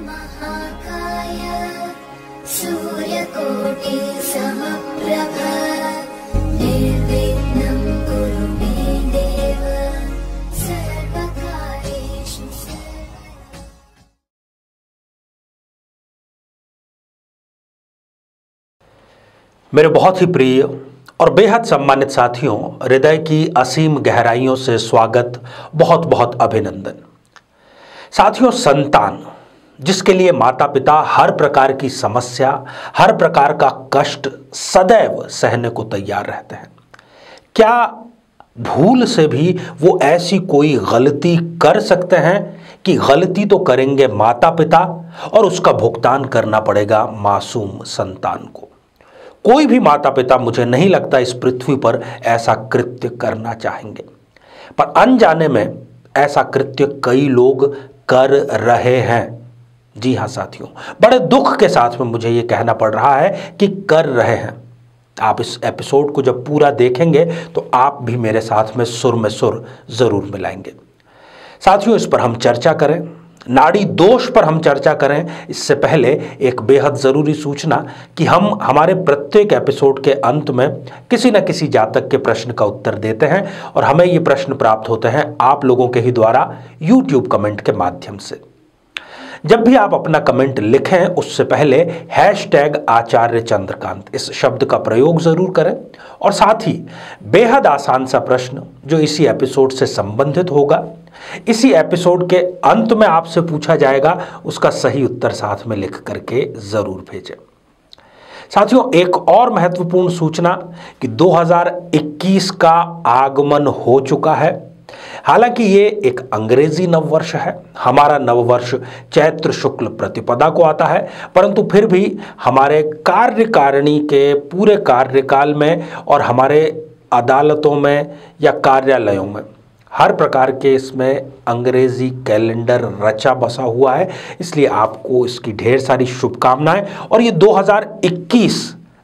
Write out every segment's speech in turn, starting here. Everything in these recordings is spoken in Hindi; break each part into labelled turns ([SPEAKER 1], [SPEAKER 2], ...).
[SPEAKER 1] महाकाय सूर्यकोटि समप्रभ निर्विघ्नं कुरु मे देव सर्वकार्येषु सर्वदा।
[SPEAKER 2] मेरे बहुत ही प्रिय और बेहद सम्मानित साथियों, हृदय की असीम गहराइयों से स्वागत, बहुत बहुत अभिनंदन। साथियों, संतान जिसके लिए माता पिता हर प्रकार की समस्या, हर प्रकार का कष्ट सदैव सहने को तैयार रहते हैं, क्या भूल से भी वो ऐसी कोई गलती कर सकते हैं कि गलती तो करेंगे माता पिता और उसका भुगतान करना पड़ेगा मासूम संतान को। कोई भी माता पिता, मुझे नहीं लगता, इस पृथ्वी पर ऐसा कृत्य करना चाहेंगे, पर अनजाने में ऐसा कृत्य कई लोग कर रहे हैं। जी हाँ साथियों, बड़े दुख के साथ में मुझे ये कहना पड़ रहा है कि कर रहे हैं। आप इस एपिसोड को जब पूरा देखेंगे तो आप भी मेरे साथ में सुर जरूर मिलाएंगे। साथियों, इस पर हम चर्चा करें, नाड़ी दोष पर हम चर्चा करें, इससे पहले एक बेहद ज़रूरी सूचना कि हम हमारे प्रत्येक एपिसोड के अंत में किसी न किसी जातक के प्रश्न का उत्तर देते हैं और हमें ये प्रश्न प्राप्त होते हैं आप लोगों के ही द्वारा YouTube कमेंट के माध्यम से। जब भी आप अपना कमेंट लिखें उससे पहले #आचार्य चंद्रकांत इस शब्द का प्रयोग जरूर करें और साथ ही बेहद आसान सा प्रश्न जो इसी एपिसोड से संबंधित होगा, इसी एपिसोड के अंत में आपसे पूछा जाएगा, उसका सही उत्तर साथ में लिख करके जरूर भेजें। साथियों, एक और महत्वपूर्ण सूचना कि 2021 का आगमन हो चुका है। हालांकि ये एक अंग्रेजी नववर्ष है, हमारा नववर्ष चैत्र शुक्ल प्रतिपदा को आता है, परंतु फिर भी हमारे कार्यकारिणी के पूरे कार्यकाल में और हमारे अदालतों में या कार्यालयों में हर प्रकार के इसमें अंग्रेजी कैलेंडर रचा बसा हुआ है, इसलिए आपको इसकी ढेर सारी शुभकामनाएं। और ये 2021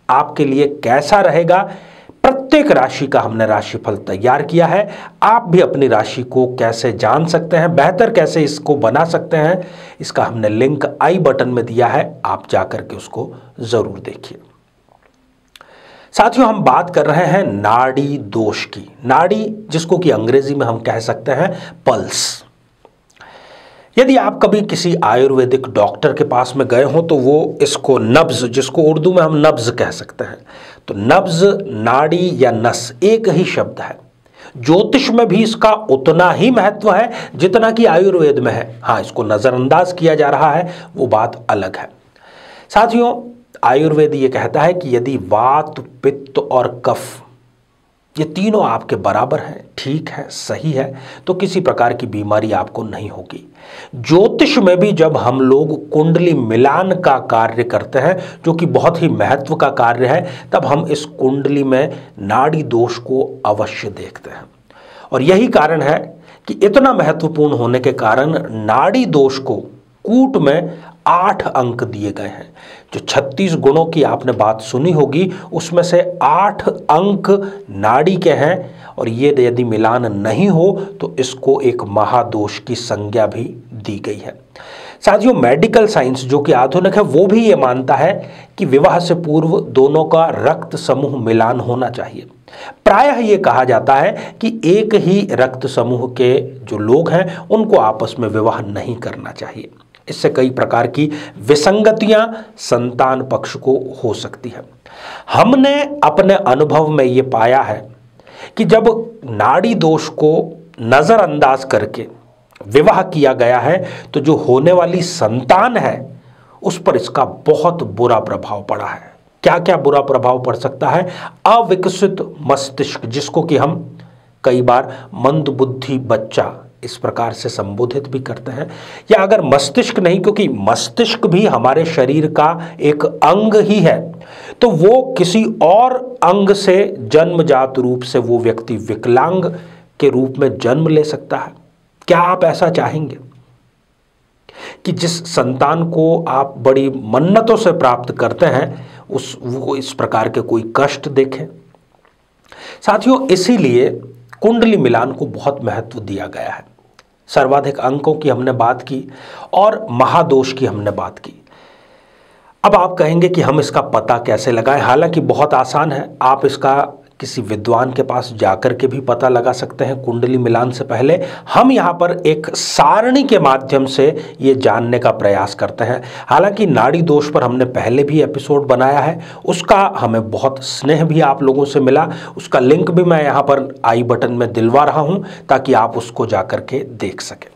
[SPEAKER 2] आपके लिए कैसा रहेगा, प्रत्येक राशि का हमने राशिफल तैयार किया है। आप भी अपनी राशि को कैसे जान सकते हैं, बेहतर कैसे इसको बना सकते हैं, इसका हमने लिंक आई बटन में दिया है, आप जाकर के उसको जरूर देखिए। साथियों, हम बात कर रहे हैं नाड़ी दोष की। नाड़ी जिसको कि अंग्रेजी में हम कह सकते हैं पल्स। यदि आप कभी किसी आयुर्वेदिक डॉक्टर के पास में गए हो तो वो इसको नब्ज, जिसको उर्दू में हम नब्ज कह सकते हैं, तो नब्ज, नाड़ी या नस एक ही शब्द है। ज्योतिष में भी इसका उतना ही महत्व है जितना कि आयुर्वेद में है। हाँ, इसको नजरअंदाज किया जा रहा है, वो बात अलग है। साथियों, आयुर्वेद ये कहता है कि यदि वात, पित्त और कफ ये तीनों आपके बराबर हैं, ठीक है, सही है, तो किसी प्रकार की बीमारी आपको नहीं होगी। ज्योतिष में भी जब हम लोग कुंडली मिलान का कार्य करते हैं, जो कि बहुत ही महत्व का कार्य है, तब हम इस कुंडली में नाड़ी दोष को अवश्य देखते हैं। और यही कारण है कि इतना महत्वपूर्ण होने के कारण नाड़ी दोष को कूट में 8 अंक दिए गए हैं। जो 36 गुणों की आपने बात सुनी होगी, उसमें से 8 अंक नाड़ी के हैं और ये यदि मिलान नहीं हो तो इसको एक महादोष की संज्ञा भी दी गई है। साथियों, मेडिकल साइंस जो कि आधुनिक है वो भी ये मानता है कि विवाह से पूर्व दोनों का रक्त समूह मिलान होना चाहिए। प्रायः ये कहा जाता है कि एक ही रक्त समूह के जो लोग हैं उनको आपस में विवाह नहीं करना चाहिए। इससे कई प्रकार की विसंगतियां संतान पक्ष को हो सकती है। हमने अपने अनुभव में ये पाया है कि जब नाड़ी दोष को नजरअंदाज करके विवाह किया गया है तो जो होने वाली संतान है उस पर इसका बहुत बुरा प्रभाव पड़ा है। क्या क्या बुरा प्रभाव पड़ सकता है? अविकसित मस्तिष्क, जिसको कि हम कई बार मंदबुद्धि बच्चा इस प्रकार से संबोधित भी करते हैं, या अगर मस्तिष्क नहीं, क्योंकि मस्तिष्क भी हमारे शरीर का एक अंग ही है, तो वो किसी और अंग से जन्मजात रूप से वो व्यक्ति विकलांग के रूप में जन्म ले सकता है। क्या आप ऐसा चाहेंगे कि जिस संतान को आप बड़ी मन्नतों से प्राप्त करते हैं वो इस प्रकार के कोई कष्ट देखें? साथियों, इसीलिए कुंडली मिलान को बहुत महत्व दिया गया है। सर्वाधिक अंकों की हमने बात की और महादोष की हमने बात की। अब आप कहेंगे कि हम इसका पता कैसे लगाएं। हालांकि बहुत आसान है, आप इसका किसी विद्वान के पास जाकर के भी पता लगा सकते हैं कुंडली मिलान से पहले। हम यहाँ पर एक सारणी के माध्यम से ये जानने का प्रयास करते हैं। हालांकि नाड़ी दोष पर हमने पहले भी एपिसोड बनाया है, उसका हमें बहुत स्नेह भी आप लोगों से मिला। उसका लिंक भी मैं यहाँ पर आई बटन में दिलवा रहा हूँ ताकि आप उसको जाकर के देख सकें।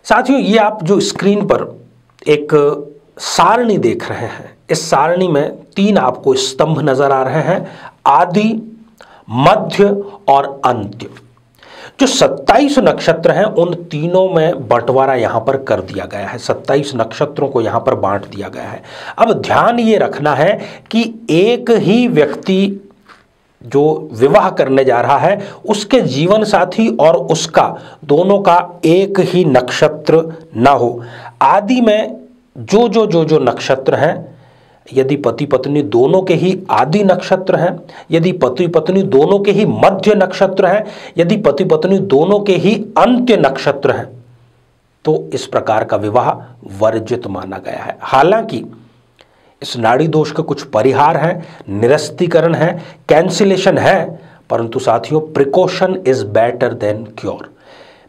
[SPEAKER 2] साथियों, ये आप जो स्क्रीन पर एक सारणी देख रहे हैं, इस सारणी में 3 आपको स्तंभ नजर आ रहे हैं, आदि, मध्य और अंत्य। जो 27 नक्षत्र हैं उन तीनों में बंटवारा यहां पर कर दिया गया है, 27 नक्षत्रों को यहां पर बांट दिया गया है। अब ध्यान ये रखना है कि एक ही व्यक्ति जो विवाह करने जा रहा है उसके जीवन साथी और उसका दोनों का एक ही नक्षत्र ना हो। आदि में जो नक्षत्र हैं, यदि पति पत्नी दोनों के ही आदि नक्षत्र हैं, यदि पति पत्नी दोनों के ही मध्य नक्षत्र हैं, यदि पति पत्नी दोनों के ही अंत्य नक्षत्र हैं, तो इस प्रकार का विवाह वर्जित माना गया है। हालांकि इस नाड़ी दोष के कुछ परिहार हैं, निरस्तीकरण है, कैंसिलेशन है, परंतु साथियों precaution is better than cure.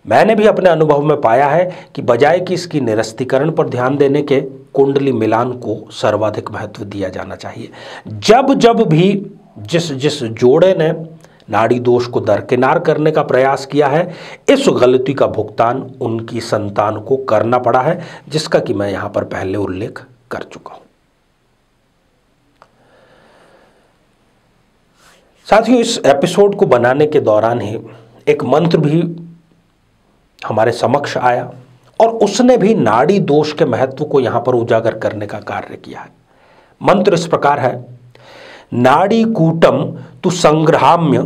[SPEAKER 2] मैंने भी अपने अनुभव में पाया है कि बजाय कि इसकी निरस्तीकरण पर ध्यान देने के कुंडली मिलान को सर्वाधिक महत्व दिया जाना चाहिए। जब जब भी जिस जोड़े ने नाड़ी दोष को दरकिनार करने का प्रयास किया है, इस गलती का भुगतान उनकी संतान को करना पड़ा है, जिसका कि मैं यहां पर पहले उल्लेख कर चुका हूं। साथियों, इस एपिसोड को बनाने के दौरान ही एक मंत्र भी हमारे समक्ष आया और उसने भी नाड़ी दोष के महत्व को यहां पर उजागर करने का कार्य किया है। मंत्र इस प्रकार है, नाड़ी कूटम तु संग्रहाम्य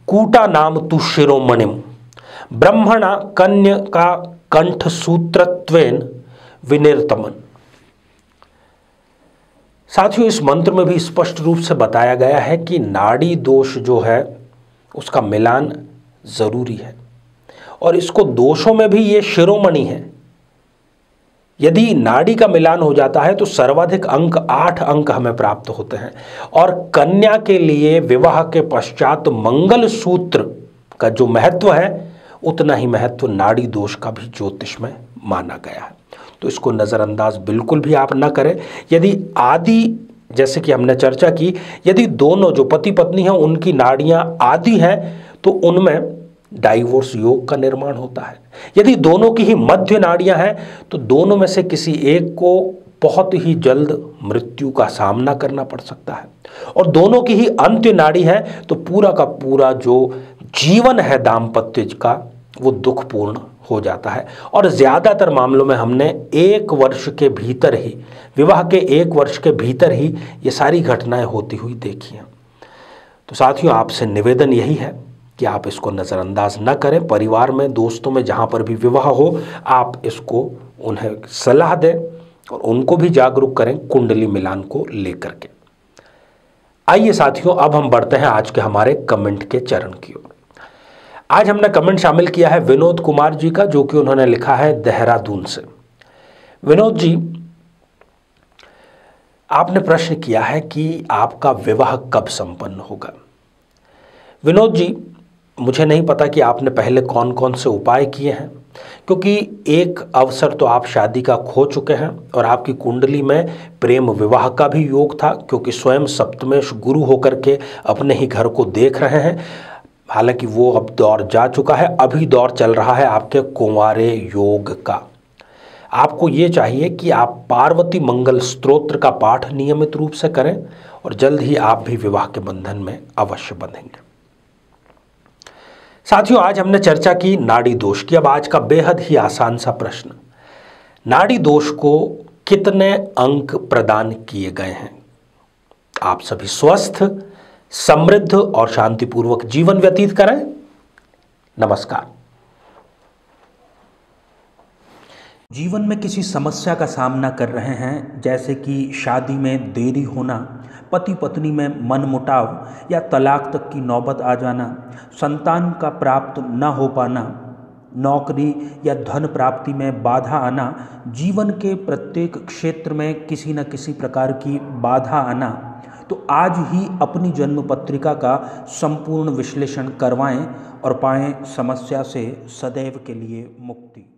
[SPEAKER 2] कूटा नाम तु शिरोमणिम ब्रह्मणा कन्या का कंठ सूत्रत्वेन विनिर्तमन। साथियों, इस मंत्र में भी स्पष्ट रूप से बताया गया है कि नाड़ी दोष जो है उसका मिलान जरूरी है और इसको दोषों में भी ये शिरोमणि है। यदि नाड़ी का मिलान हो जाता है तो सर्वाधिक अंक 8 अंक हमें प्राप्त होते हैं और कन्या के लिए विवाह के पश्चात मंगल सूत्र का जो महत्व है उतना ही महत्व नाड़ी दोष का भी ज्योतिष में माना गया है। तो इसको नज़रअंदाज बिल्कुल भी आप ना करें। यदि आदि, जैसे कि हमने चर्चा की, यदि दोनों जो पति पत्नी हैं उनकी नाड़ियां आदि हैं तो उनमें डाइवोर्स योग का निर्माण होता है। यदि दोनों की ही मध्य नाड़ियां हैं तो दोनों में से किसी एक को बहुत ही जल्द मृत्यु का सामना करना पड़ सकता है और दोनों की ही अंत्य नाड़ी है तो पूरा का पूरा जो जीवन है दाम्पत्य का वो दुखपूर्ण हो जाता है। और ज़्यादातर मामलों में हमने 1 वर्ष के भीतर ही, विवाह के 1 वर्ष के भीतर ही ये सारी घटनाएं होती हुई देखी हैं। तो साथियों, आपसे निवेदन यही है कि आप इसको नज़रअंदाज न करें। परिवार में, दोस्तों में जहाँ पर भी विवाह हो, आप इसको उन्हें सलाह दें और उनको भी जागरूक करें कुंडली मिलान को लेकर के। आइए साथियों, अब हम बढ़ते हैं आज के हमारे कमेंट के चरण की ओर। आज हमने कमेंट शामिल किया है विनोद कुमार जी का, जो कि उन्होंने लिखा है देहरादून से। विनोद जी, आपने प्रश्न किया है कि आपका विवाह कब संपन्न होगा। विनोद जी, मुझे नहीं पता कि आपने पहले कौन कौन से उपाय किए हैं, क्योंकि एक अवसर तो आप शादी का खो चुके हैं और आपकी कुंडली में प्रेम विवाह का भी योग था, क्योंकि स्वयं सप्तमेश गुरु होकर के अपने ही घर को देख रहे हैं। हालांकि वो अब दौर जा चुका है, अभी दौर चल रहा है आपके कुंवारे योग का। आपको ये चाहिए कि आप पार्वती मंगल स्तोत्र का पाठ नियमित रूप से करें और जल्द ही आप भी विवाह के बंधन में अवश्य बंधेंगे। साथियों, आज हमने चर्चा की नाड़ी दोष की। अब आज का बेहद ही आसान सा प्रश्न, नाड़ी दोष को कितने अंक प्रदान किए गए हैं? आप सभी स्वस्थ, समृद्ध और शांतिपूर्वक जीवन व्यतीत करें। नमस्कार। जीवन में किसी समस्या का सामना कर रहे हैं, जैसे कि शादी में देरी होना, पति पत्नी में मनमुटाव या तलाक तक की नौबत आ जाना, संतान का प्राप्त न हो पाना, नौकरी या धन प्राप्ति में बाधा आना, जीवन के प्रत्येक क्षेत्र में किसी न किसी प्रकार की बाधा आना, तो आज ही अपनी जन्म पत्रिका का संपूर्ण विश्लेषण करवाएं और पाएं समस्या से सदैव के लिए मुक्ति।